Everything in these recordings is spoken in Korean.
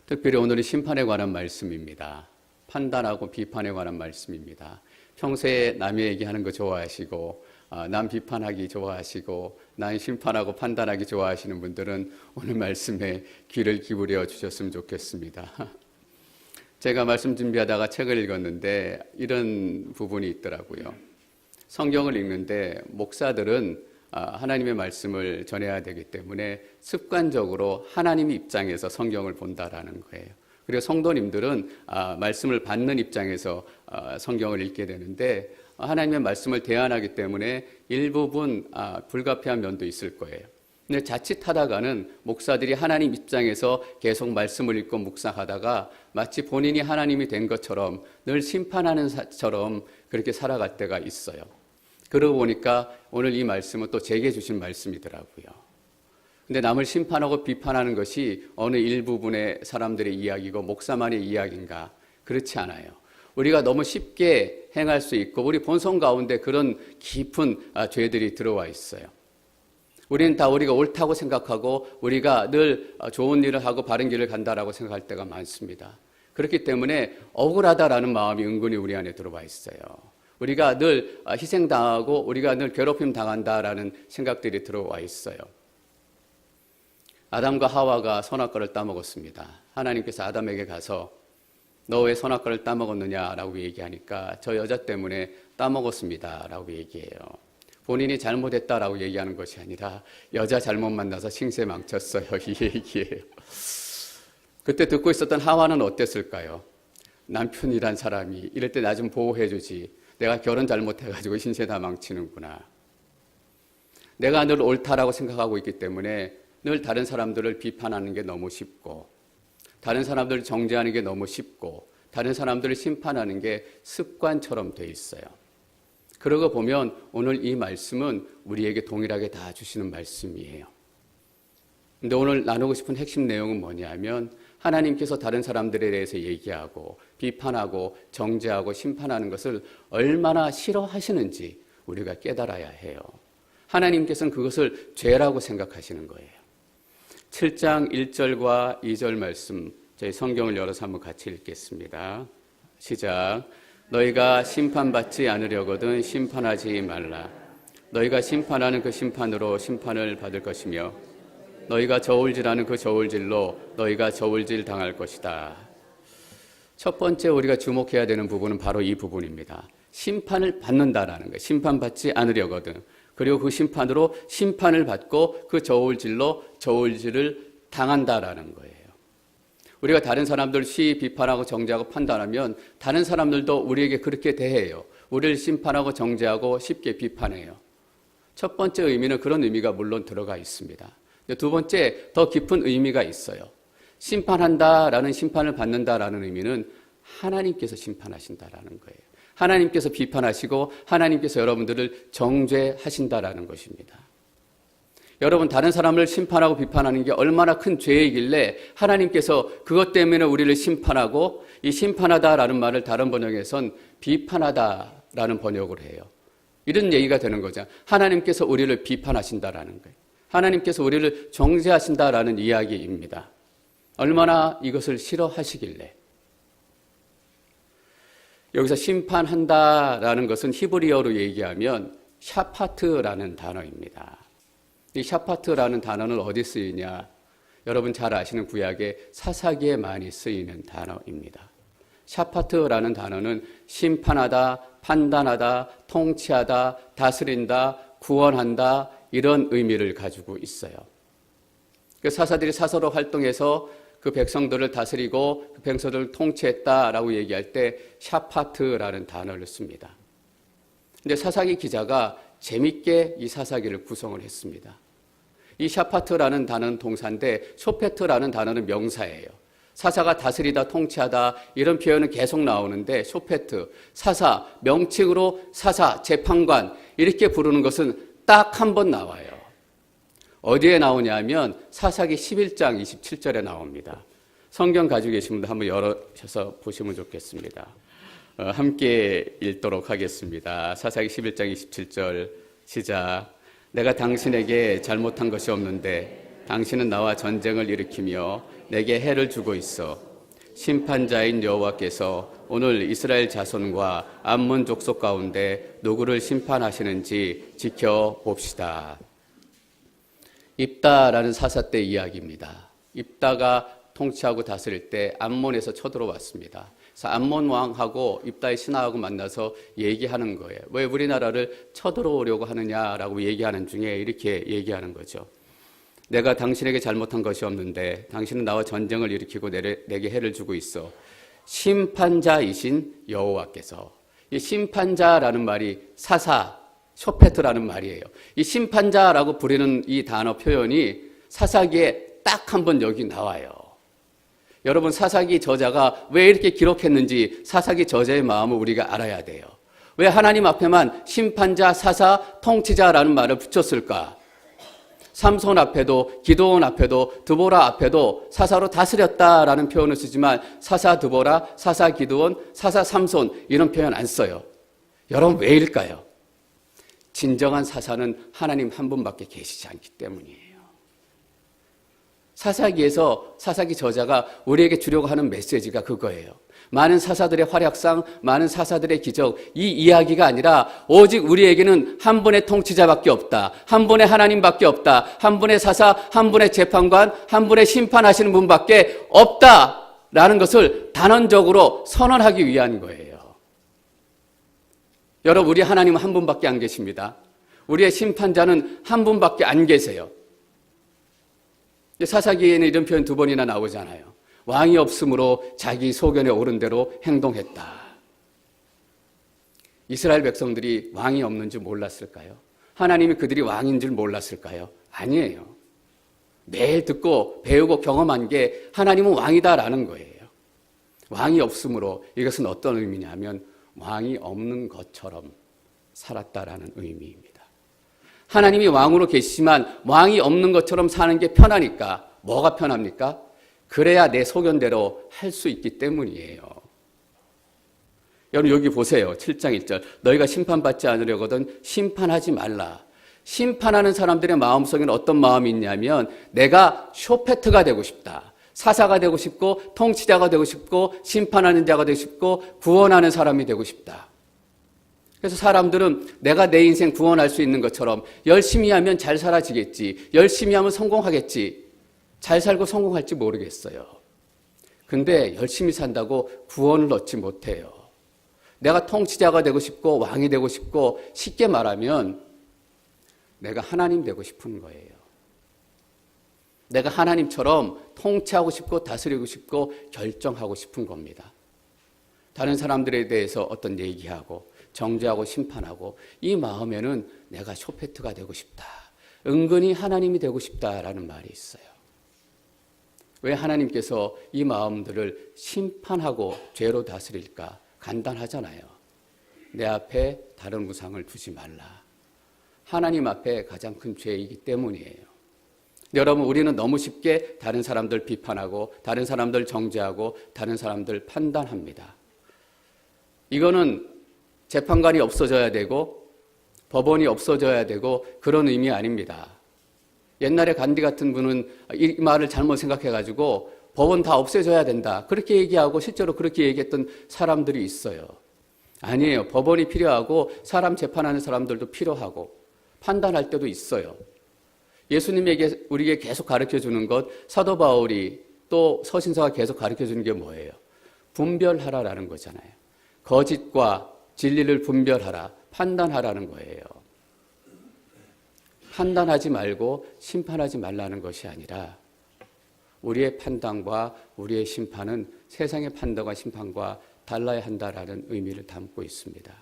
특별히 오늘은 심판에 관한 말씀입니다. 판단하고 비판에 관한 말씀입니다. 평소에 남의 얘기하는 거 좋아하시고 남 비판하기 좋아하시고 남 심판하고 판단하기 좋아하시는 분들은 오늘 말씀에 귀를 기울여 주셨으면 좋겠습니다. 제가 말씀 준비하다가 책을 읽었는데 이런 부분이 있더라고요. 성경을 읽는데 목사들은 하나님의 말씀을 전해야 되기 때문에 습관적으로 하나님 입장에서 성경을 본다라는 거예요. 그리고 성도님들은 말씀을 받는 입장에서 성경을 읽게 되는데 하나님의 말씀을 대안하기 때문에 일부분 불가피한 면도 있을 거예요. 근데 자칫하다가는 목사들이 하나님 입장에서 계속 말씀을 읽고 묵상하다가 마치 본인이 하나님이 된 것처럼 늘 심판하는 자처럼 그렇게 살아갈 때가 있어요. 그러고 보니까 오늘 이 말씀은 또 제게 주신 말씀이더라고요. 근데 남을 심판하고 비판하는 것이 어느 일부분의 사람들의 이야기고 목사만의 이야기인가? 그렇지 않아요. 우리가 너무 쉽게 행할 수 있고 우리 본성 가운데 그런 깊은 죄들이 들어와 있어요. 우리는 다 우리가 옳다고 생각하고 우리가 늘 좋은 일을 하고 바른 길을 간다라고 생각할 때가 많습니다. 그렇기 때문에 억울하다라는 마음이 은근히 우리 안에 들어와 있어요. 우리가 늘 희생당하고 우리가 늘 괴롭힘 당한다라는 생각들이 들어와 있어요. 아담과 하와가 선악과를 따먹었습니다. 하나님께서 아담에게 가서 너 왜 선악과를 따먹었느냐라고 얘기하니까 저 여자 때문에 따먹었습니다라고 얘기해요. 본인이 잘못했다라고 얘기하는 것이 아니라 여자 잘못 만나서 신세 망쳤어요. 이 얘기예요. 그때 듣고 있었던 하와는 어땠을까요? 남편이란 사람이 이럴 때 나 좀 보호해 주지. 내가 결혼 잘못해가지고 신세 다 망치는구나. 내가 늘 옳다라고 생각하고 있기 때문에 늘 다른 사람들을 비판하는 게 너무 쉽고 다른 사람들을 정죄하는 게 너무 쉽고 다른 사람들을 심판하는 게 습관처럼 돼 있어요. 그러고 보면 오늘 이 말씀은 우리에게 동일하게 다 주시는 말씀이에요. 근데 오늘 나누고 싶은 핵심 내용은 뭐냐면 하나님께서 다른 사람들에 대해서 얘기하고 비판하고 정죄하고 심판하는 것을 얼마나 싫어하시는지 우리가 깨달아야 해요. 하나님께서는 그것을 죄라고 생각하시는 거예요. 7장 1절과 2절 말씀 저희 성경을 열어서 한번 같이 읽겠습니다. 시작. 너희가 심판받지 않으려거든 심판하지 말라. 너희가 심판하는 그 심판으로 심판을 받을 것이며 너희가 저울질하는 그 저울질로 너희가 저울질 당할 것이다. 첫 번째 우리가 주목해야 되는 부분은 바로 이 부분입니다. 심판을 받는다라는 거예요. 심판받지 않으려거든. 그리고 그 심판으로 심판을 받고 그 저울질로 저울질을 당한다라는 거예요. 우리가 다른 사람들 시히 비판하고 정죄하고 판단하면 다른 사람들도 우리에게 그렇게 대해요. 우리를 심판하고 정죄하고 쉽게 비판해요. 첫 번째 의미는 그런 의미가 물론 들어가 있습니다. 두 번째 더 깊은 의미가 있어요. 심판한다라는 심판을 받는다라는 의미는 하나님께서 심판하신다라는 거예요. 하나님께서 비판하시고 하나님께서 여러분들을 정죄하신다라는 것입니다. 여러분 다른 사람을 심판하고 비판하는 게 얼마나 큰 죄이길래 하나님께서 그것 때문에 우리를 심판하고 이 심판하다라는 말을 다른 번역에선 비판하다라는 번역을 해요. 이런 얘기가 되는 거죠. 하나님께서 우리를 비판하신다라는 거예요. 하나님께서 우리를 정죄하신다라는 이야기입니다. 얼마나 이것을 싫어하시길래. 여기서 심판한다라는 것은 히브리어로 얘기하면 샤파트라는 단어입니다. 이 샤파트라는 단어는 어디 쓰이냐? 여러분 잘 아시는 구약의 사사기에 많이 쓰이는 단어입니다. 샤파트라는 단어는 심판하다, 판단하다, 통치하다, 다스린다, 구원한다 이런 의미를 가지고 있어요. 그 사사들이 사서로 활동해서 그 백성들을 다스리고 그 백성들을 통치했다라고 얘기할 때 샤파트라는 단어를 씁니다. 근데 사사기 기자가 재밌게 이 사사기를 구성을 했습니다. 이 샤파트라는 단어는 동사인데 쇼페트라는 단어는 명사예요. 사사가 다스리다 통치하다 이런 표현은 계속 나오는데 쇼페트, 사사, 명칭으로 사사, 재판관 이렇게 부르는 것은 딱 한 번 나와요. 어디에 나오냐면 사사기 11장 27절에 나옵니다. 성경 가지고 계신 분들 한번 열어셔서 보시면 좋겠습니다. 함께 읽도록 하겠습니다. 사사기 11장 27절 시작. 내가 당신에게 잘못한 것이 없는데 당신은 나와 전쟁을 일으키며 내게 해를 주고 있어. 심판자인 여호와께서 오늘 이스라엘 자손과 암몬 족속 가운데 누구를 심판하시는지 지켜봅시다. 입다라는 사사 때 이야기입니다. 입다가 통치하고 다스릴 때 암몬에서 쳐들어왔습니다. 그래서 암몬 왕하고 입다의 신하하고 만나서 얘기하는 거예요. 왜 우리나라를 쳐들어오려고 하느냐라고 얘기하는 중에 이렇게 얘기하는 거죠. 내가 당신에게 잘못한 것이 없는데 당신은 나와 전쟁을 일으키고 내게 해를 주고 있어. 심판자이신 여호와께서. 이 심판자라는 말이 사사, 쇼페트라는 말이에요. 이 심판자라고 부르는 이 단어 표현이 사사기에 딱 한 번 여기 나와요. 여러분, 사사기 저자가 왜 이렇게 기록했는지 사사기 저자의 마음을 우리가 알아야 돼요. 왜 하나님 앞에만 심판자, 사사, 통치자라는 말을 붙였을까? 삼손 앞에도, 기드온 앞에도, 드보라 앞에도 사사로 다스렸다라는 표현을 쓰지만 사사 드보라, 사사 기드온, 사사 삼손 이런 표현 안 써요. 여러분, 왜일까요? 진정한 사사는 하나님 한 분밖에 계시지 않기 때문이에요. 사사기에서 사사기 저자가 우리에게 주려고 하는 메시지가 그거예요. 많은 사사들의 활약상, 많은 사사들의 기적, 이 이야기가 아니라 오직 우리에게는 한 분의 통치자밖에 없다. 한 분의 하나님밖에 없다. 한 분의 사사, 한 분의 재판관, 한 분의 심판하시는 분밖에 없다라는 것을 단언적으로 선언하기 위한 거예요. 여러분, 우리 하나님은 한 분밖에 안 계십니다. 우리의 심판자는 한 분밖에 안 계세요. 사사기에는 이런 표현 두 번이나 나오잖아요. 왕이 없으므로 자기 소견에 오른 대로 행동했다. 이스라엘 백성들이 왕이 없는 줄 몰랐을까요? 하나님이 그들이 왕인 줄 몰랐을까요? 아니에요. 매일 듣고 배우고 경험한 게 하나님은 왕이다라는 거예요. 왕이 없으므로 이것은 어떤 의미냐면 왕이 없는 것처럼 살았다라는 의미입니다. 하나님이 왕으로 계시지만 왕이 없는 것처럼 사는 게 편하니까. 뭐가 편합니까? 그래야 내 소견대로 할 수 있기 때문이에요. 여러분, 여기 보세요. 7장 1절. 너희가 심판받지 않으려거든 심판하지 말라. 심판하는 사람들의 마음속에는 어떤 마음이 있냐면 내가 쇼페트가 되고 싶다. 사사가 되고 싶고 통치자가 되고 싶고 심판하는 자가 되고 싶고 구원하는 사람이 되고 싶다. 그래서 사람들은 내가 내 인생 구원할 수 있는 것처럼 열심히 하면 잘 살아지겠지. 열심히 하면 성공하겠지. 잘 살고 성공할지 모르겠어요. 근데 열심히 산다고 구원을 얻지 못해요. 내가 통치자가 되고 싶고 왕이 되고 싶고 쉽게 말하면 내가 하나님 되고 싶은 거예요. 내가 하나님처럼 통치하고 싶고 다스리고 싶고 결정하고 싶은 겁니다. 다른 사람들에 대해서 어떤 얘기하고 정죄하고 심판하고 이 마음에는 내가 쇼페트가 되고 싶다. 은근히 하나님이 되고 싶다라는 말이 있어요. 왜 하나님께서 이 마음들을 심판하고 죄로 다스릴까? 간단하잖아요. 내 앞에 다른 우상을 두지 말라. 하나님 앞에 가장 큰 죄이기 때문이에요. 여러분, 우리는 너무 쉽게 다른 사람들 비판하고 다른 사람들 정죄하고 다른 사람들 판단합니다. 이거는 재판관이 없어져야 되고 법원이 없어져야 되고 그런 의미 아닙니다. 옛날에 간디 같은 분은 이 말을 잘못 생각해가지고 법원 다 없애줘야 된다. 그렇게 얘기하고 실제로 그렇게 얘기했던 사람들이 있어요. 아니에요. 법원이 필요하고 사람 재판하는 사람들도 필요하고 판단할 때도 있어요. 예수님에게 우리에게 계속 가르쳐주는 것, 사도 바울이 또 서신서가 계속 가르쳐주는 게 뭐예요? 분별하라라는 거잖아요. 거짓과 진리를 분별하라, 판단하라는 거예요. 판단하지 말고 심판하지 말라는 것이 아니라 우리의 판단과 우리의 심판은 세상의 판단과 심판과 달라야 한다라는 의미를 담고 있습니다.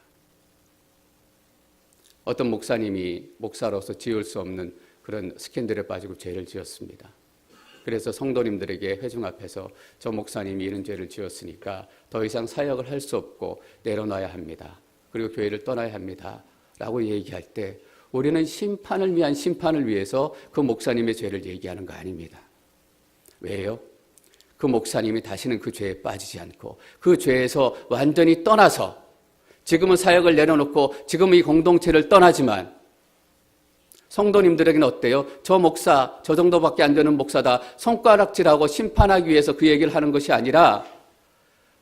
어떤 목사님이 목사로서 지을 수 없는 그런 스캔들에 빠지고 죄를 지었습니다. 그래서 성도님들에게 회중 앞에서 저 목사님이 이런 죄를 지었으니까 더 이상 사역을 할 수 없고 내려놔야 합니다. 그리고 교회를 떠나야 합니다. 라고 얘기할 때 우리는 심판을 위한 심판을 위해서 그 목사님의 죄를 얘기하는 거 아닙니다. 왜요? 그 목사님이 다시는 그 죄에 빠지지 않고 그 죄에서 완전히 떠나서 지금은 사역을 내려놓고 지금은 이 공동체를 떠나지만 성도님들에게는 어때요? 저 목사, 저 정도밖에 안 되는 목사다. 손가락질하고 심판하기 위해서 그 얘기를 하는 것이 아니라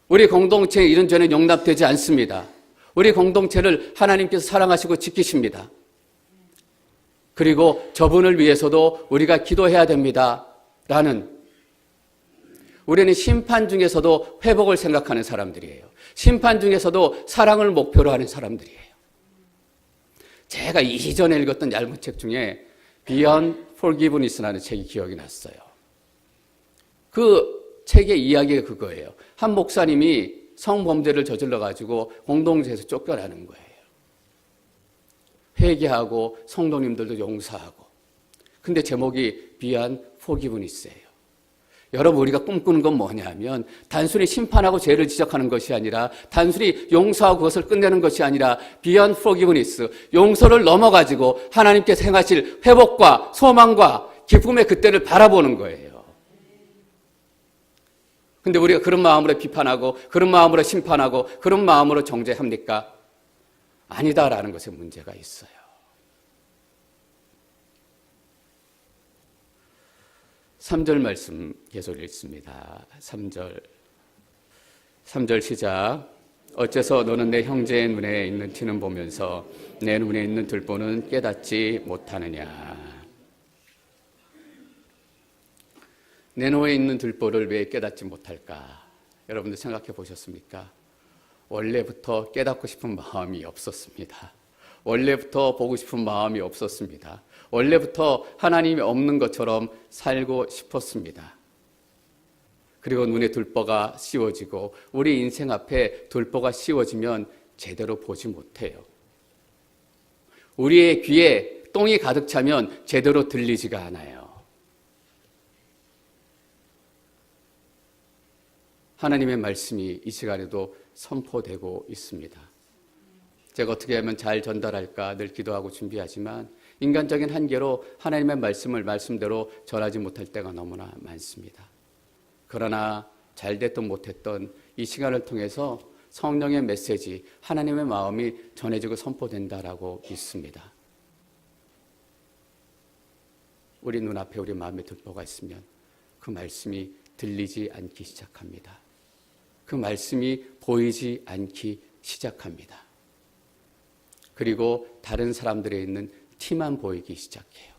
우리 공동체에 이런 죄는 용납되지 않습니다. 우리 공동체를 하나님께서 사랑하시고 지키십니다. 그리고 저분을 위해서도 우리가 기도해야 됩니다. 라는, 우리는 심판 중에서도 회복을 생각하는 사람들이에요. 심판 중에서도 사랑을 목표로 하는 사람들이에요. 제가 이전에 읽었던 얇은 책 중에 Beyond Forgiveness라는 책이 기억이 났어요. 그 책의 이야기가 그거예요. 한 목사님이 성범죄를 저질러가지고 공동체에서 쫓겨나는 거예요. 회개하고 성도님들도 용서하고. 근데 제목이 Beyond Forgiveness예요. 여러분, 우리가 꿈꾸는 건 뭐냐면 단순히 심판하고 죄를 지적하는 것이 아니라, 단순히 용서하고 그것을 끝내는 것이 아니라 Beyond Forgiveness, 용서를 넘어가지고 하나님께서 행하실 회복과 소망과 기쁨의 그때를 바라보는 거예요. 근데 우리가 그런 마음으로 비판하고 그런 마음으로 심판하고 그런 마음으로 정죄합니까? 아니다라는 것에 문제가 있어요. 3절 말씀 계속 읽습니다. 3절 시작. 어째서 너는 내 형제의 눈에 있는 티는 보면서 내 눈에 있는 들보는 깨닫지 못하느냐. 내 눈에 있는 들보를 왜 깨닫지 못할까? 여러분들 생각해 보셨습니까? 원래부터 깨닫고 싶은 마음이 없었습니다. 원래부터 보고 싶은 마음이 없었습니다. 원래부터 하나님이 없는 것처럼 살고 싶었습니다. 그리고 눈에 들보가 씌워지고 우리 인생 앞에 들보가 씌워지면 제대로 보지 못해요. 우리의 귀에 똥이 가득 차면 제대로 들리지가 않아요. 하나님의 말씀이 이 시간에도 선포되고 있습니다. 제가 어떻게 하면 잘 전달할까 늘 기도하고 준비하지만 인간적인 한계로 하나님의 말씀을 말씀대로 전하지 못할 때가 너무나 많습니다. 그러나 잘됐든 못했던 이 시간을 통해서 성령의 메시지, 하나님의 마음이 전해지고 선포된다라고 믿습니다. 우리 눈앞에 우리 마음에 들보가 있으면 그 말씀이 들리지 않기 시작합니다. 그 말씀이 보이지 않기 시작합니다. 그리고 다른 사람들에 있는 티만 보이기 시작해요.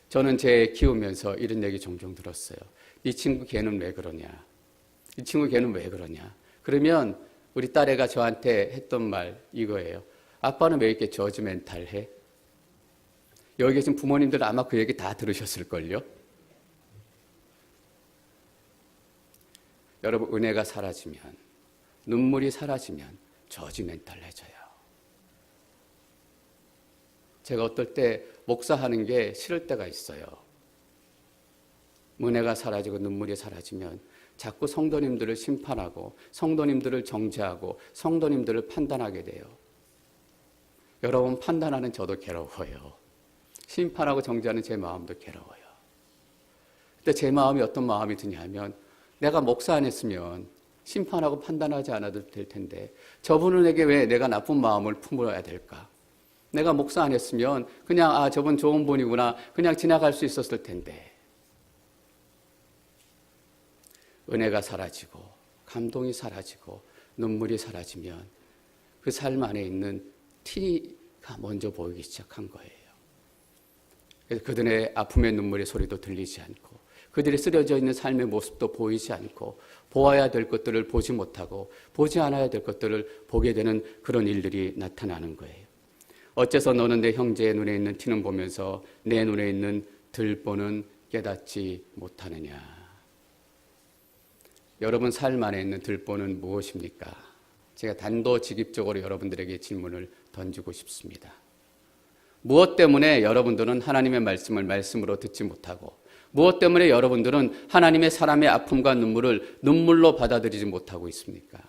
저는 제 키우면서 이런 얘기 종종 들었어요. 이 친구 걔는 왜 그러냐? 이 친구 걔는 왜 그러냐? 그러면 우리 딸애가 저한테 했던 말 이거예요. 아빠는 왜 이렇게 저지멘탈해? 여기 계신 부모님들 아마 그 얘기 다 들으셨을걸요? 여러분, 은혜가 사라지면, 눈물이 사라지면 저지멘탈해져요. 제가 어떨 때 목사하는 게 싫을 때가 있어요. 은혜가 사라지고 눈물이 사라지면 자꾸 성도님들을 심판하고 성도님들을 정죄하고 성도님들을 판단하게 돼요. 여러분, 판단하는 저도 괴로워요. 심판하고 정죄하는 제 마음도 괴로워요. 근데 제 마음이 어떤 마음이 드냐면 내가 목사 안 했으면 심판하고 판단하지 않아도 될 텐데 저분에게 왜 내가 나쁜 마음을 품어야 될까? 내가 목사 안 했으면 그냥 저분 좋은 분이구나 그냥 지나갈 수 있었을 텐데. 은혜가 사라지고 감동이 사라지고 눈물이 사라지면 그 삶 안에 있는 티가 먼저 보이기 시작한 거예요. 그래서 그들의 아픔의 눈물의 소리도 들리지 않고 그들이 쓰러져 있는 삶의 모습도 보이지 않고 보아야 될 것들을 보지 못하고 보지 않아야 될 것들을 보게 되는 그런 일들이 나타나는 거예요. 어째서 너는 내 형제의 눈에 있는 티는 보면서 내 눈에 있는 들보는 깨닫지 못하느냐. 여러분 삶 안에 있는 들보는 무엇입니까? 제가 단도직입적으로 여러분들에게 질문을 던지고 싶습니다. 무엇 때문에 여러분들은 하나님의 말씀을 말씀으로 듣지 못하고 무엇 때문에 여러분들은 하나님의 사람의 아픔과 눈물을 눈물로 받아들이지 못하고 있습니까?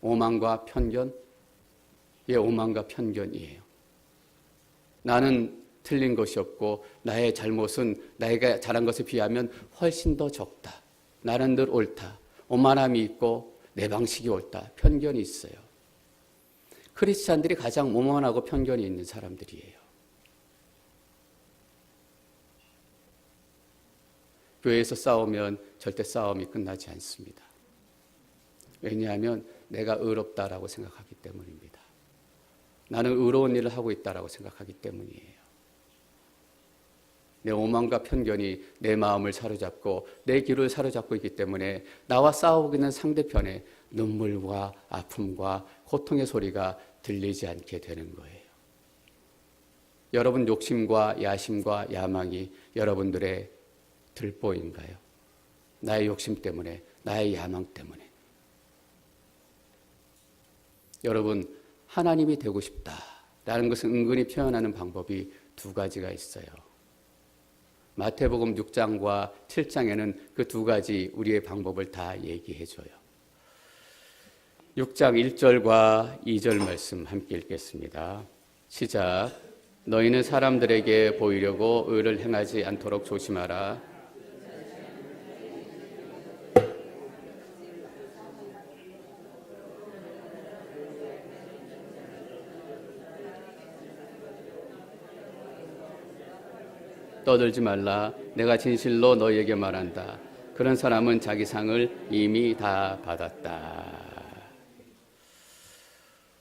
오만과 편견? 예, 오만과 편견이에요. 나는 틀린 것이 없고 나의 잘못은 나에게 잘한 것에 비하면 훨씬 더 적다. 나는 늘 옳다. 오만함이 있고 내 방식이 옳다. 편견이 있어요. 크리스찬들이 가장 오만하고 편견이 있는 사람들이에요. 교회에서 싸우면 절대 싸움이 끝나지 않습니다. 왜냐하면 내가 의롭다라고 생각하기 때문입니다. 나는 의로운 일을 하고 있다라고 생각하기 때문이에요. 내 오만과 편견이 내 마음을 사로잡고 내 길을 사로잡고 있기 때문에 나와 싸우고 있는 상대편의 눈물과 아픔과 고통의 소리가 들리지 않게 되는 거예요. 여러분 욕심과 야심과 야망이 여러분들의 들보인가요? 나의 욕심 때문에, 나의 야망 때문에. 여러분, 하나님이 되고 싶다라는 것을 은근히 표현하는 방법이 두 가지가 있어요. 마태복음 6장과 7장에는 그 두 가지 우리의 방법을 다 얘기해줘요. 6장 1절과 2절 말씀 함께 읽겠습니다. 시작. 너희는 사람들에게 보이려고 의를 행하지 않도록 조심하라. 떠들지 말라. 내가 진실로 너희에게 말한다. 그런 사람은 자기 상을 이미 다 받았다.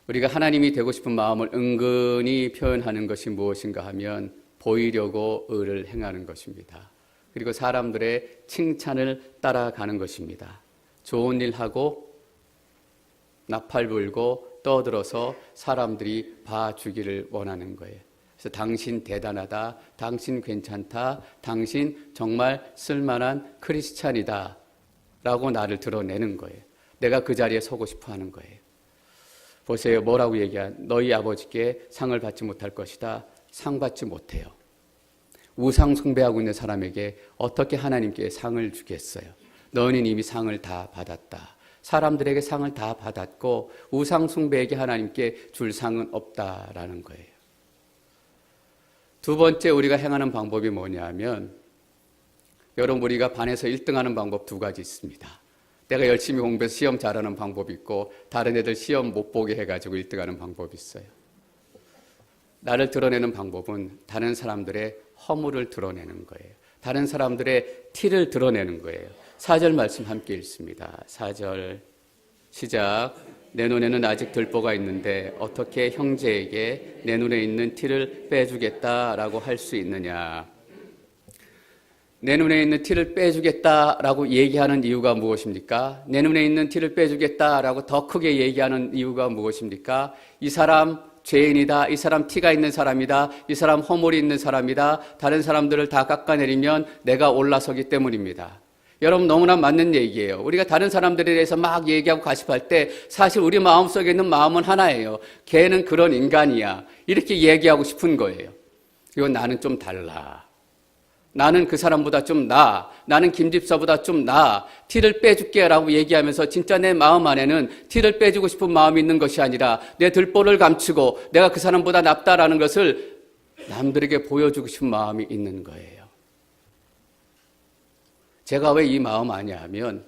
우리가 하나님이 되고 싶은 마음을 은근히 표현하는 것이 무엇인가 하면 보이려고 의를 행하는 것입니다. 그리고 사람들의 칭찬을 따라가는 것입니다. 좋은 일 하고 나팔 불고 떠들어서 사람들이 봐주기를 원하는 거예요. 그래서 당신 대단하다, 당신 괜찮다, 당신 정말 쓸만한 크리스찬이다 라고 나를 드러내는 거예요. 내가 그 자리에 서고 싶어 하는 거예요. 보세요. 뭐라고 너희 아버지께 상을 받지 못할 것이다. 상 받지 못해요. 우상 숭배하고 있는 사람에게 어떻게 하나님께 상을 주겠어요? 너희는 이미 상을 다 받았다. 사람들에게 상을 다 받았고 우상 숭배에게 하나님께 줄 상은 없다라는 거예요. 두 번째 우리가 행하는 방법이 뭐냐면, 여러분 우리가 반에서 1등하는 방법 두 가지 있습니다. 내가 열심히 공부해서 시험 잘하는 방법이 있고 다른 애들 시험 못 보게 해가지고 1등하는 방법이 있어요. 나를 드러내는 방법은 다른 사람들의 허물을 드러내는 거예요. 다른 사람들의 티를 드러내는 거예요. 4절 말씀 함께 읽습니다. 4절 시작. 내 눈에는 아직 들보가 있는데 어떻게 형제에게 내 눈에 있는 티를 빼주겠다라고 할 수 있느냐. 내 눈에 있는 티를 빼주겠다라고 얘기하는 이유가 무엇입니까? 내 눈에 있는 티를 빼주겠다라고 더 크게 얘기하는 이유가 무엇입니까? 이 사람 죄인이다. 이 사람 티가 있는 사람이다. 이 사람 허물이 있는 사람이다. 다른 사람들을 다 깎아내리면 내가 올라서기 때문입니다. 여러분 너무나 맞는 얘기예요. 우리가 다른 사람들에 대해서 막 얘기하고 가십할 때 사실 우리 마음속에 있는 마음은 하나예요. 걔는 그런 인간이야. 이렇게 얘기하고 싶은 거예요. 그리고 나는 좀 달라. 나는 그 사람보다 좀 나아. 나는 김집사보다 좀 나아. 티를 빼줄게 라고 얘기하면서 진짜 내 마음 안에는 티를 빼주고 싶은 마음이 있는 것이 아니라 내 들보를 감추고 내가 그 사람보다 낫다라는 것을 남들에게 보여주고 싶은 마음이 있는 거예요. 제가 왜 이 마음 아냐 하면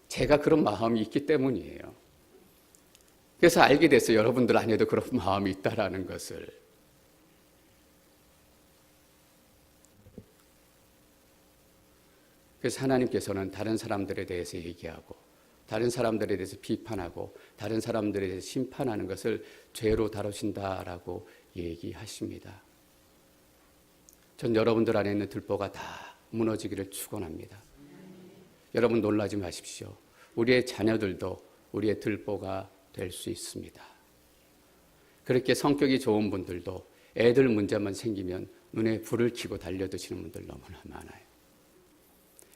제가 그런 마음이 있기 때문이에요. 그래서 알게 됐어요. 여러분들 안에도 그런 마음이 있다라는 것을. 그래서 하나님께서는 다른 사람들에 대해서 얘기하고 다른 사람들에 대해서 비판하고 다른 사람들에 대해서 심판하는 것을 죄로 다루신다라고 얘기하십니다. 전 여러분들 안에 있는 들보가 다 무너지기를 축원합니다. 여러분 놀라지 마십시오. 우리의 자녀들도 우리의 들보가 될 수 있습니다. 그렇게 성격이 좋은 분들도 애들 문제만 생기면 눈에 불을 켜고 달려드시는 분들 너무나 많아요.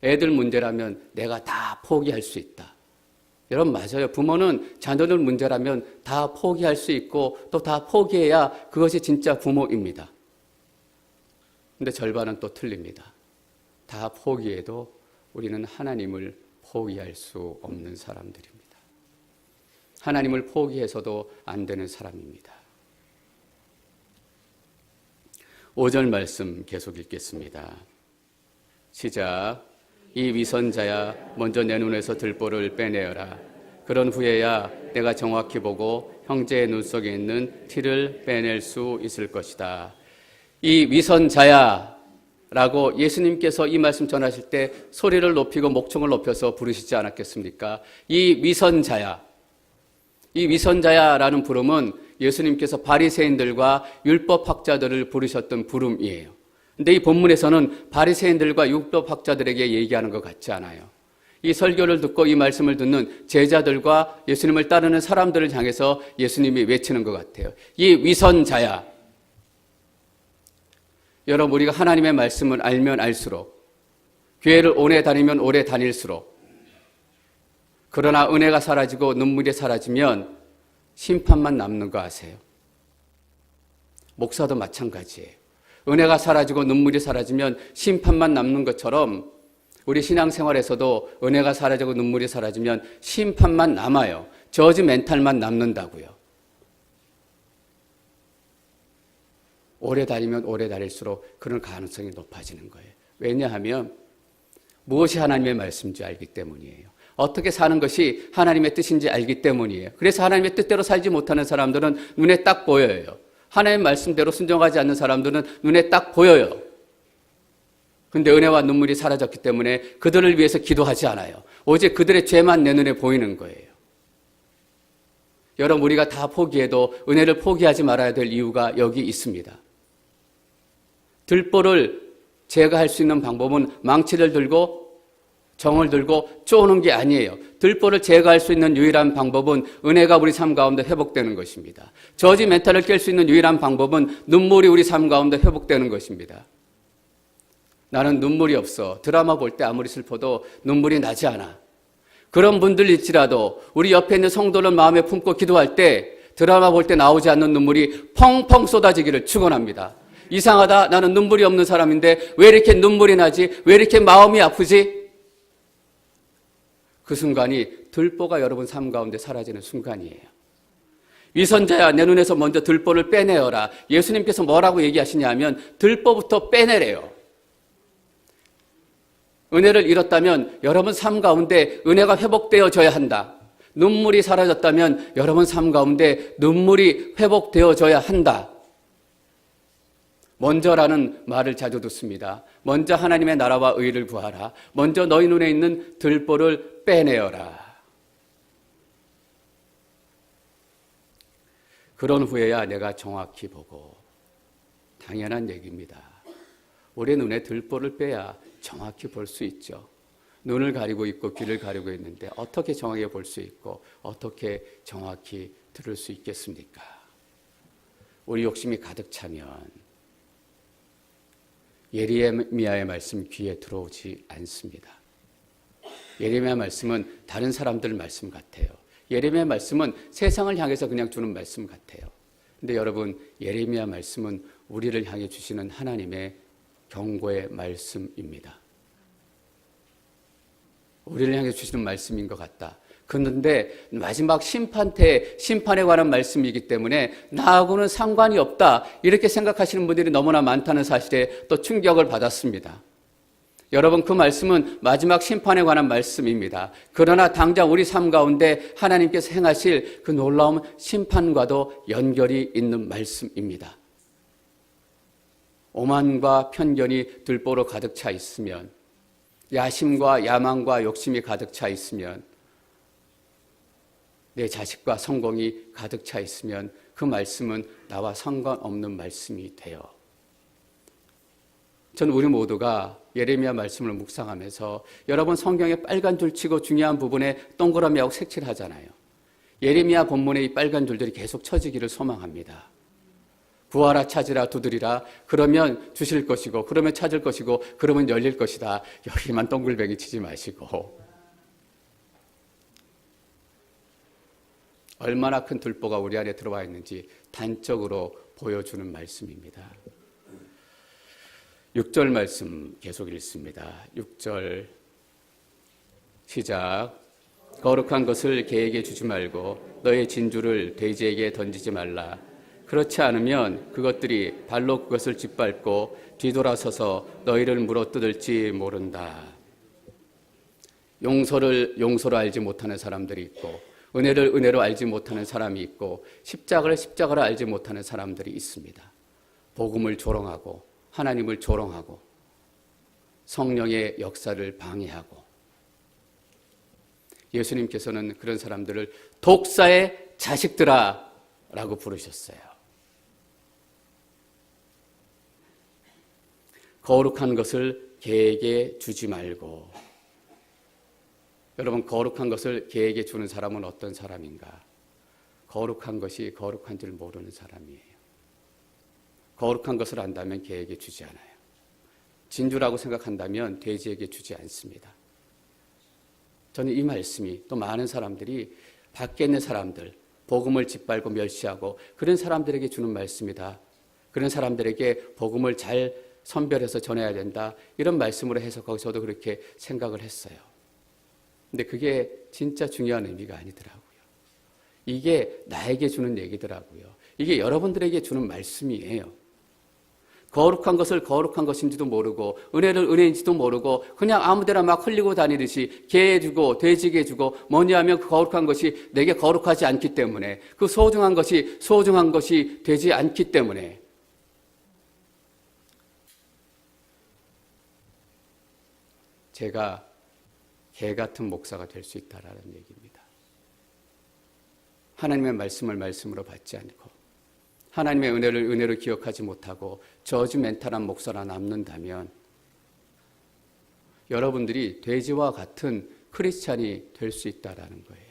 애들 문제라면 내가 다 포기할 수 있다. 여러분 맞아요. 부모는 자녀들 문제라면 다 포기할 수 있고 또 다 포기해야 그것이 진짜 부모입니다. 근데 절반은 또 틀립니다. 다 포기해도 우리는 하나님을 포기할 수 없는 사람들입니다. 하나님을 포기해서도 안 되는 사람입니다. 5절 말씀 계속 읽겠습니다. 시작. 이 위선자야 먼저 내 눈에서 들보를 빼내어라. 그런 후에야 내가 정확히 보고 형제의 눈 속에 있는 티를 빼낼 수 있을 것이다. 이 위선자야라고 예수님께서 이 말씀 전하실 때 소리를 높이고 목청을 높여서 부르시지 않았겠습니까? 이 위선자야라는 부름은 예수님께서 바리새인들과 율법학자들을 부르셨던 부름이에요. 근데 이 본문에서는 바리새인들과 율법학자들에게 얘기하는 것 같지 않아요. 이 설교를 듣고 이 말씀을 듣는 제자들과 예수님을 따르는 사람들을 향해서 예수님이 외치는 것 같아요. 이 위선자야. 여러분, 우리가 하나님의 말씀을 알면 알수록, 교회를 오래 다니면 오래 다닐수록, 그러나 은혜가 사라지고 눈물이 사라지면 심판만 남는 거 아세요? 목사도 마찬가지예요. 은혜가 사라지고 눈물이 사라지면 심판만 남는 것처럼 우리 신앙생활에서도 은혜가 사라지고 눈물이 사라지면 심판만 남아요. 저지멘탈만 남는다고요. 오래 다니면 오래 다닐수록 그런 가능성이 높아지는 거예요. 왜냐하면 무엇이 하나님의 말씀인지 알기 때문이에요. 어떻게 사는 것이 하나님의 뜻인지 알기 때문이에요. 그래서 하나님의 뜻대로 살지 못하는 사람들은 눈에 딱 보여요. 하나님의 말씀대로 순종하지 않는 사람들은 눈에 딱 보여요. 근데 은혜와 눈물이 사라졌기 때문에 그들을 위해서 기도하지 않아요. 오직 그들의 죄만 내 눈에 보이는 거예요. 여러분, 우리가 다 포기해도 은혜를 포기하지 말아야 될 이유가 여기 있습니다. 들보를 제거할 수 있는 방법은 망치를 들고 정을 들고 쪼는 게 아니에요. 들보를 제거할 수 있는 유일한 방법은 은혜가 우리 삶 가운데 회복되는 것입니다. 저지 멘탈을 깰 수 있는 유일한 방법은 눈물이 우리 삶 가운데 회복되는 것입니다. 나는 눈물이 없어. 드라마 볼 때 아무리 슬퍼도 눈물이 나지 않아. 그런 분들일지라도 우리 옆에 있는 성도를 마음에 품고 기도할 때 드라마 볼 때 나오지 않는 눈물이 펑펑 쏟아지기를 축원합니다. 이상하다. 나는 눈물이 없는 사람인데 왜 이렇게 눈물이 나지? 왜 이렇게 마음이 아프지? 그 순간이 들보가 여러분 삶 가운데 사라지는 순간이에요. 위선자야, 내 눈에서 먼저 들보를 빼내어라. 예수님께서 뭐라고 얘기하시냐면 들보부터 빼내래요. 은혜를 잃었다면 여러분 삶 가운데 은혜가 회복되어져야 한다. 눈물이 사라졌다면 여러분 삶 가운데 눈물이 회복되어져야 한다. 먼저라는 말을 자주 듣습니다. 먼저 하나님의 나라와 의를 구하라. 먼저 너희 눈에 있는 들보를 빼내어라. 그런 후에야 내가 정확히 보고. 당연한 얘기입니다. 우리 눈에 들보를 빼야 정확히 볼 수 있죠. 눈을 가리고 있고 귀를 가리고 있는데 어떻게 정확히 볼 수 있고 어떻게 정확히 들을 수 있겠습니까? 우리 욕심이 가득 차면 예레미야의 말씀 귀에 들어오지 않습니다. 예레미야 말씀은 다른 사람들 말씀 같아요. 예레미야 말씀은 세상을 향해서 그냥 주는 말씀 같아요. 근데 여러분, 예레미야 말씀은 우리를 향해 주시는 하나님의 경고의 말씀입니다. 우리를 향해 주시는 말씀인 것 같다. 그런데 마지막 심판에 관한 말씀이기 때문에 나하고는 상관이 없다. 이렇게 생각하시는 분들이 너무나 많다는 사실에 또 충격을 받았습니다. 여러분, 그 말씀은 마지막 심판에 관한 말씀입니다. 그러나 당장 우리 삶 가운데 하나님께서 행하실 그 놀라운 심판과도 연결이 있는 말씀입니다. 오만과 편견이 들보로 가득 차 있으면, 야심과 야망과 욕심이 가득 차 있으면, 내 자식과 성공이 가득 차 있으면 그 말씀은 나와 상관없는 말씀이 돼요. 저는 우리 모두가 예레미야 말씀을 묵상하면서 여러분 성경에 빨간 줄 치고 중요한 부분에 동그라미하고 색칠을 하잖아요. 예레미야 본문에 이 빨간 줄들이 계속 쳐지기를 소망합니다. 구하라, 찾으라, 두드리라. 그러면 주실 것이고, 그러면 찾을 것이고, 그러면 열릴 것이다. 여기만 동글뱅이 치지 마시고. 얼마나 큰 들보가 우리 안에 들어와 있는지 단적으로 보여주는 말씀입니다. 6절 말씀 계속 읽습니다. 6절 시작. 거룩한 것을 개에게 주지 말고 너의 진주를 돼지에게 던지지 말라. 그렇지 않으면 그것들이 발로 그것을 짓밟고 뒤돌아서서 너희를 물어뜯을지 모른다. 용서를 알지 못하는 사람들이 있고, 은혜를 은혜로 알지 못하는 사람이 있고 십자가를 십자가로 알지 못하는 사람들이 있습니다. 복음을 조롱하고 하나님을 조롱하고 성령의 역사를 방해하고 예수님께서는 그런 사람들을 독사의 자식들아 라고 부르셨어요. 거룩한 것을 개에게 주지 말고. 여러분, 거룩한 것을 개에게 주는 사람은 어떤 사람인가? 거룩한 것이 거룩한 줄 모르는 사람이에요. 거룩한 것을 안다면 개에게 주지 않아요. 진주라고 생각한다면 돼지에게 주지 않습니다. 저는 이 말씀이 또 많은 사람들이 밖에 있는 사람들, 복음을 짓밟고 멸시하고 그런 사람들에게 주는 말씀이다. 그런 사람들에게 복음을 잘 선별해서 전해야 된다. 이런 말씀으로 해석하고 저도 그렇게 생각을 했어요. 근데 그게 진짜 중요한 의미가 아니더라고요. 이게 나에게 주는 얘기더라고요. 이게 여러분들에게 주는 말씀이에요. 거룩한 것을 거룩한 것인지도 모르고 은혜를 은혜인지도 모르고 그냥 아무데나 막 흘리고 다니듯이 개에 주고 돼지에게 주고 뭐냐 하면 그 거룩한 것이 내게 거룩하지 않기 때문에 그 소중한 것이 되지 않기 때문에 제가 개 같은 목사가 될 수 있다라는 얘기입니다. 하나님의 말씀을 말씀으로 받지 않고 하나님의 은혜를 은혜로 기억하지 못하고 저지멘탈한 목사라 남는다면 여러분들이 돼지와 같은 크리스찬이 될 수 있다라는 거예요.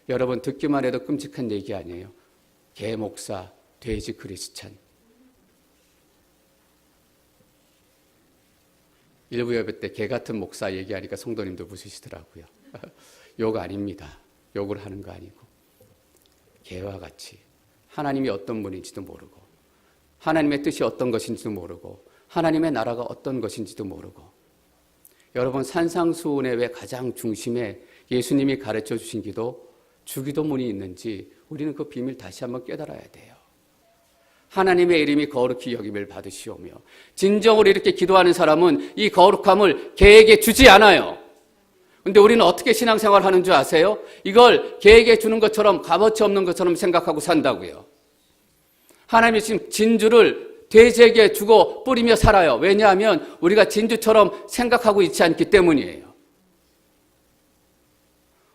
여러분 듣기만 해도 끔찍한 얘기 아니에요. 개 목사, 돼지 크리스찬. 일부 예배 때 개 같은 목사 얘기하니까 성도님도 웃으시더라고요. 욕 아닙니다. 욕을 하는 거 아니고 개와 같이 하나님이 어떤 분인지도 모르고 하나님의 뜻이 어떤 것인지도 모르고 하나님의 나라가 어떤 것인지도 모르고 여러분 산상수훈의 가장 중심에 예수님이 가르쳐 주신 기도 주기도문이 있는지 우리는 그 비밀 다시 한번 깨달아야 돼요. 하나님의 이름이 거룩히 여김을 받으시오며 진정으로 이렇게 기도하는 사람은 이 거룩함을 개에게 주지 않아요. 근데 우리는 어떻게 신앙생활 하는 줄 아세요? 이걸 개에게 주는 것처럼 값어치 없는 것처럼 생각하고 산다고요. 하나님이 지금 진주를 돼지에게 주고 뿌리며 살아요. 왜냐하면 우리가 진주처럼 생각하고 있지 않기 때문이에요.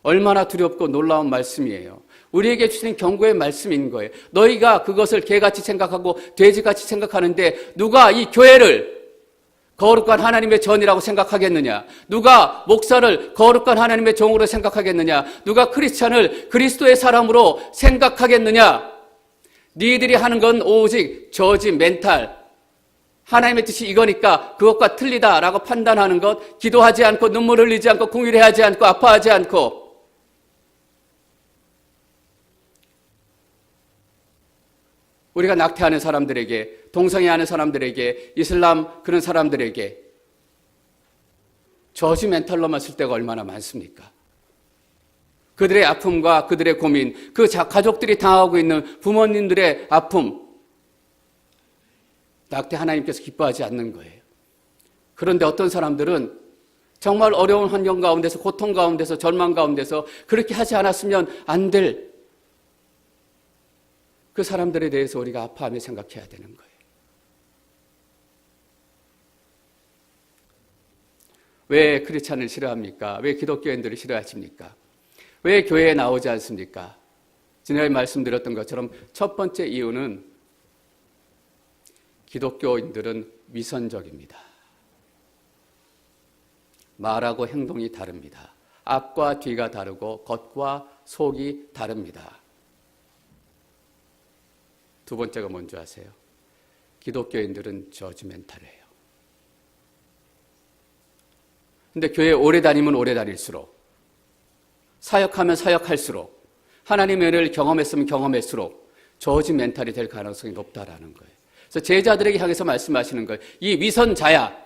얼마나 두렵고 놀라운 말씀이에요. 우리에게 주시는 경고의 말씀인 거예요. 너희가 그것을 개같이 생각하고 돼지같이 생각하는데 누가 이 교회를 거룩한 하나님의 전이라고 생각하겠느냐? 누가 목사를 거룩한 하나님의 종으로 생각하겠느냐? 누가 크리스찬을 그리스도의 사람으로 생각하겠느냐? 니들이 하는 건 오직 저지 멘탈. 하나님의 뜻이 이거니까 그것과 틀리다라고 판단하는 것, 기도하지 않고 눈물 흘리지 않고 궁일해하지 않고 아파하지 않고 우리가 낙태하는 사람들에게, 동성애하는 사람들에게, 이슬람 그런 사람들에게 저지 멘탈로만 쓸 때가 얼마나 많습니까? 그들의 아픔과 그들의 고민, 그 가족들이 당하고 있는 부모님들의 아픔, 낙태 하나님께서 기뻐하지 않는 거예요. 그런데 어떤 사람들은 정말 어려운 환경 가운데서, 고통 가운데서, 절망 가운데서 그렇게 하지 않았으면 안 될 그 사람들에 대해서 우리가 아파하며 생각해야 되는 거예요. 왜 크리스찬을 싫어합니까? 왜 기독교인들을 싫어하십니까? 왜 교회에 나오지 않습니까? 지난해 말씀드렸던 것처럼 첫 번째 이유는 기독교인들은 위선적입니다. 말하고 행동이 다릅니다. 앞과 뒤가 다르고 겉과 속이 다릅니다. 두 번째가 뭔지 아세요? 기독교인들은 저지멘탈이에요. 근데 교회 오래 다니면 오래 다닐수록 사역하면 사역할수록 하나님의 은혜를 경험했으면 경험할수록 저지멘탈이 될 가능성이 높다라는 거예요. 그래서 제자들에게 향해서 말씀하시는 거예요. 이 위선자야.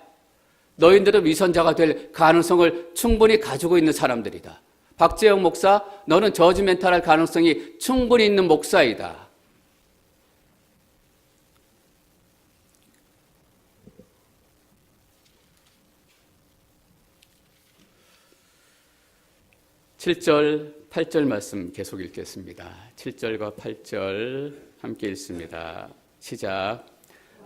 너희들은 위선자가 될 가능성을 충분히 가지고 있는 사람들이다. 박재영 목사, 너는 저지멘탈할 가능성이 충분히 있는 목사이다. (7절) 8절 말씀 계속 읽겠습니다. 7절과 8절 함께 읽습니다. 시작.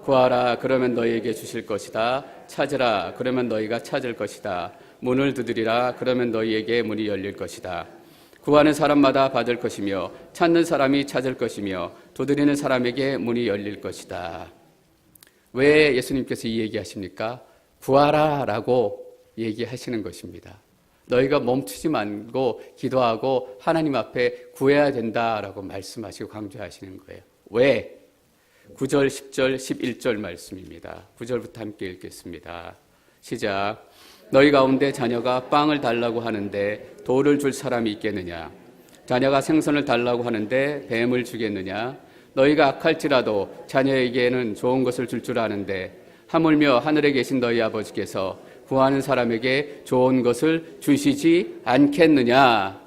구하라 그러면 너희에게 주실 것이다. 찾으라 그러면 너희가 찾을 것이다. 문을 두드리라 그러면 너희에게 문이 열릴 것이다. 구하는 사람마다 받을 것이며 찾는 사람이 찾을 것이며 두드리는 사람에게 문이 열릴 것이다. 왜 예수님께서 이 얘기하십니까? 구하라 라고 얘기하시는 것입니다. 너희가 멈추지 말고 기도하고 하나님 앞에 구해야 된다라고 말씀하시고 강조하시는 거예요. 왜? 9절, 10절, 11절 말씀입니다. 9절부터 함께 읽겠습니다. 시작. 너희 가운데 자녀가 빵을 달라고 하는데 돌을 줄 사람이 있겠느냐? 자녀가 생선을 달라고 하는데 뱀을 주겠느냐? 너희가 악할지라도 자녀에게는 좋은 것을 줄 줄 아는데 하물며 하늘에 계신 너희 아버지께서 구하는 사람에게 좋은 것을 주시지 않겠느냐?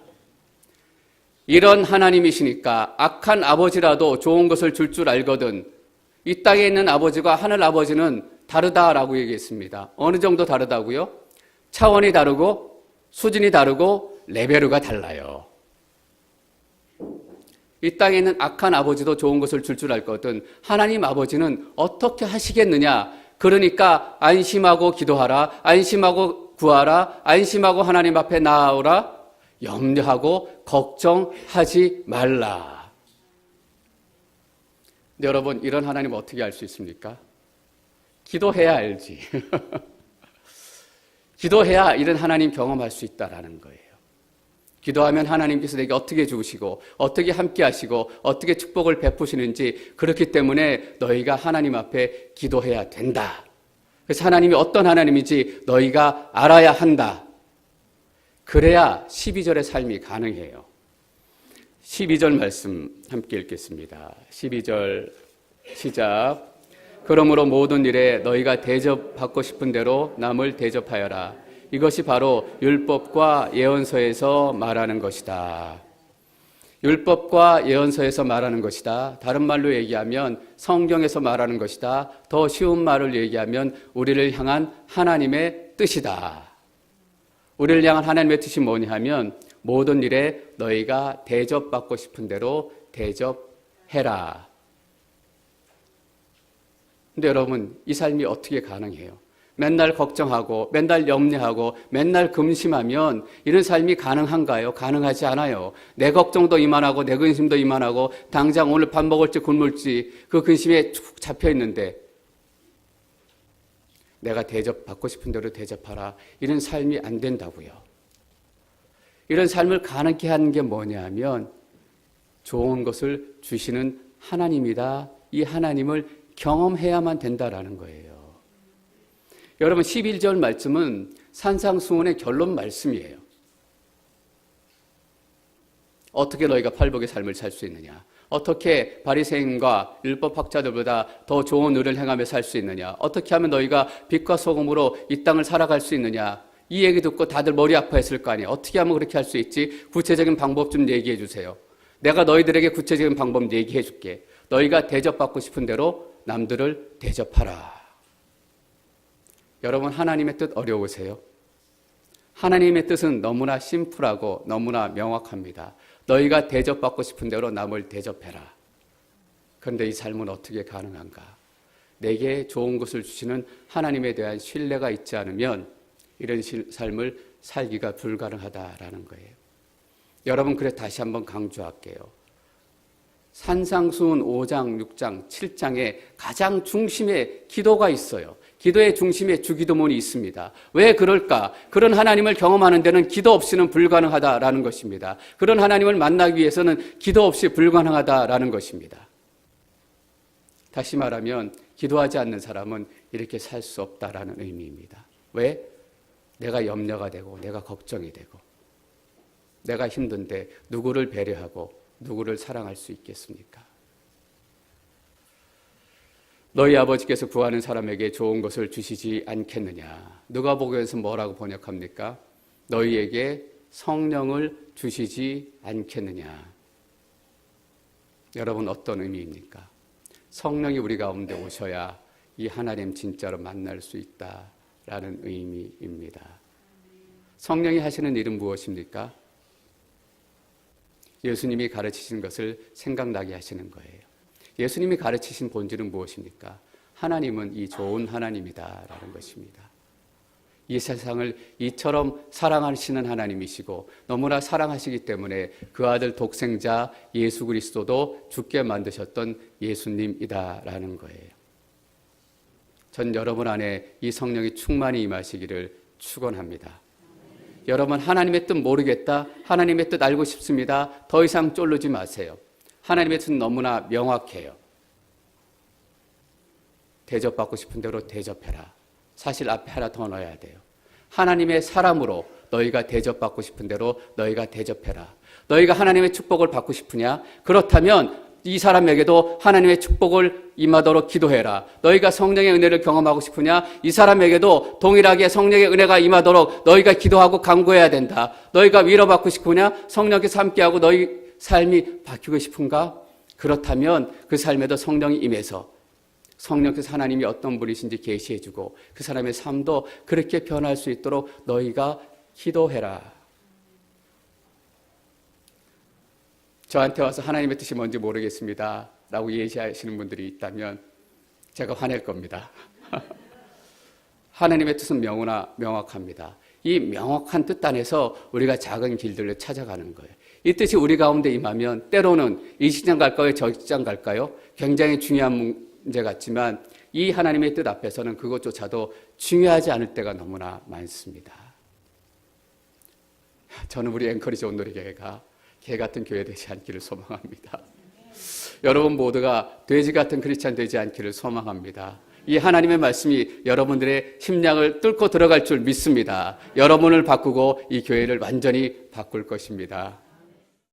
이런 하나님이시니까 악한 아버지라도 좋은 것을 줄 줄 알거든. 이 땅에 있는 아버지와 하늘 아버지는 다르다라고 얘기했습니다. 어느 정도 다르다고요? 차원이 다르고 수준이 다르고 레벨가 달라요. 이 땅에 있는 악한 아버지도 좋은 것을 줄 줄 알거든. 하나님 아버지는 어떻게 하시겠느냐? 그러니까 안심하고 기도하라. 안심하고 구하라. 안심하고 하나님 앞에 나아오라. 염려하고 걱정하지 말라. 근데 여러분, 이런 하나님 어떻게 알 수 있습니까? 기도해야 알지. 기도해야 이런 하나님 경험할 수 있다라는 거예요. 기도하면 하나님께서 내게 어떻게 주시고 어떻게 함께 하시고 어떻게 축복을 베푸시는지, 그렇기 때문에 너희가 하나님 앞에 기도해야 된다. 그래서 하나님이 어떤 하나님인지 너희가 알아야 한다. 그래야 12절의 삶이 가능해요. 12절 말씀 함께 읽겠습니다. 12절 시작. 그러므로 모든 일에 너희가 대접받고 싶은 대로 남을 대접하여라. 이것이 바로 율법과 예언서에서 말하는 것이다. 율법과 예언서에서 말하는 것이다. 다른 말로 얘기하면 성경에서 말하는 것이다. 더 쉬운 말을 얘기하면 우리를 향한 하나님의 뜻이다. 우리를 향한 하나님의 뜻이 뭐냐 하면 모든 일에 너희가 대접받고 싶은 대로 대접해라. 근데 여러분, 이 삶이 어떻게 가능해요? 맨날 걱정하고 맨날 염려하고 맨날 금심하면 이런 삶이 가능한가요? 가능하지 않아요. 내 걱정도 이만하고 내 근심도 이만하고 당장 오늘 밥 먹을지 굶을지 그 근심에 쭉 잡혀 있는데 내가 대접받고 싶은 대로 대접하라. 이런 삶이 안 된다고요. 이런 삶을 가능케 하는 게 뭐냐 하면 좋은 것을 주시는 하나님이다. 이 하나님을 경험해야만 된다라는 거예요. 여러분, 11절 말씀은 산상수훈의 결론 말씀이에요. 어떻게 너희가 팔복의 삶을 살 수 있느냐? 어떻게 바리새인과 율법학자들보다 더 좋은 의를 행하며 살 수 있느냐? 어떻게 하면 너희가 빛과 소금으로 이 땅을 살아갈 수 있느냐? 이 얘기 듣고 다들 머리 아파했을 거 아니에요. 어떻게 하면 그렇게 할 수 있지? 구체적인 방법 좀 얘기해 주세요. 내가 너희들에게 구체적인 방법 얘기해 줄게. 너희가 대접받고 싶은 대로 남들을 대접하라. 여러분, 하나님의 뜻 어려우세요? 하나님의 뜻은 너무나 심플하고 너무나 명확합니다. 너희가 대접받고 싶은 대로 남을 대접해라. 그런데 이 삶은 어떻게 가능한가? 내게 좋은 것을 주시는 하나님에 대한 신뢰가 있지 않으면 이런 삶을 살기가 불가능하다라는 거예요. 여러분, 그래 다시 한번 강조할게요. 산상수훈 5장, 6장, 7장에 가장 중심에 기도가 있어요. 기도의 중심에 주기도문이 있습니다. 왜 그럴까? 그런 하나님을 경험하는 데는 기도 없이는 불가능하다라는 것입니다. 그런 하나님을 만나기 위해서는 기도 없이 불가능하다라는 것입니다. 다시 말하면 기도하지 않는 사람은 이렇게 살 수 없다라는 의미입니다. 왜? 내가 염려가 되고 내가 걱정이 되고 내가 힘든데 누구를 배려하고 누구를 사랑할 수 있겠습니까? 너희 아버지께서 구하는 사람에게 좋은 것을 주시지 않겠느냐? 누가복음에서 뭐라고 번역합니까? 너희에게 성령을 주시지 않겠느냐? 여러분, 어떤 의미입니까? 성령이 우리 가운데 오셔야 이 하나님 진짜로 만날 수 있다라는 의미입니다. 성령이 하시는 일은 무엇입니까? 예수님이 가르치신 것을 생각나게 하시는 거예요. 예수님이 가르치신 본질은 무엇입니까? 하나님은 이 좋은 하나님이다라는 것입니다. 이 세상을 이처럼 사랑하시는 하나님이시고 너무나 사랑하시기 때문에 그 아들 독생자 예수 그리스도도 죽게 만드셨던 예수님이다라는 거예요. 전 여러분 안에 이 성령이 충만히 임하시기를 축원합니다. 여러분, 하나님의 뜻 모르겠다, 하나님의 뜻 알고 싶습니다, 더 이상 쫄르지 마세요. 하나님의 뜻은 너무나 명확해요. 대접받고 싶은 대로 대접해라. 사실 앞에 하나 더 넣어야 돼요. 하나님의 사람으로 너희가 대접받고 싶은 대로 너희가 대접해라. 너희가 하나님의 축복을 받고 싶으냐? 그렇다면 이 사람에게도 하나님의 축복을 임하도록 기도해라. 너희가 성령의 은혜를 경험하고 싶으냐? 이 사람에게도 동일하게 성령의 은혜가 임하도록 너희가 기도하고 간구해야 된다. 너희가 위로받고 싶으냐? 성령께서 함께하고 너희 삶이 바뀌고 싶은가? 그렇다면 그 삶에도 성령이 임해서 성령께서 하나님이 어떤 분이신지 계시해주고 그 사람의 삶도 그렇게 변할 수 있도록 너희가 기도해라. 저한테 와서 하나님의 뜻이 뭔지 모르겠습니다 라고 얘기하시는 분들이 있다면 제가 화낼 겁니다. 하나님의 뜻은 명확합니다. 이 명확한 뜻 안에서 우리가 작은 길들을 찾아가는 거예요. 이 뜻이 우리 가운데 임하면 때로는 이 시장 갈까요? 저 시장 갈까요? 굉장히 중요한 문제 같지만 이 하나님의 뜻 앞에서는 그것조차도 중요하지 않을 때가 너무나 많습니다. 저는 우리 앵커리지 온누리교회가 개 같은 교회 되지 않기를 소망합니다. 여러분 모두가 돼지 같은 크리스찬 되지 않기를 소망합니다. 이 하나님의 말씀이 여러분들의 심령을 뚫고 들어갈 줄 믿습니다. 여러분을 바꾸고 이 교회를 완전히 바꿀 것입니다.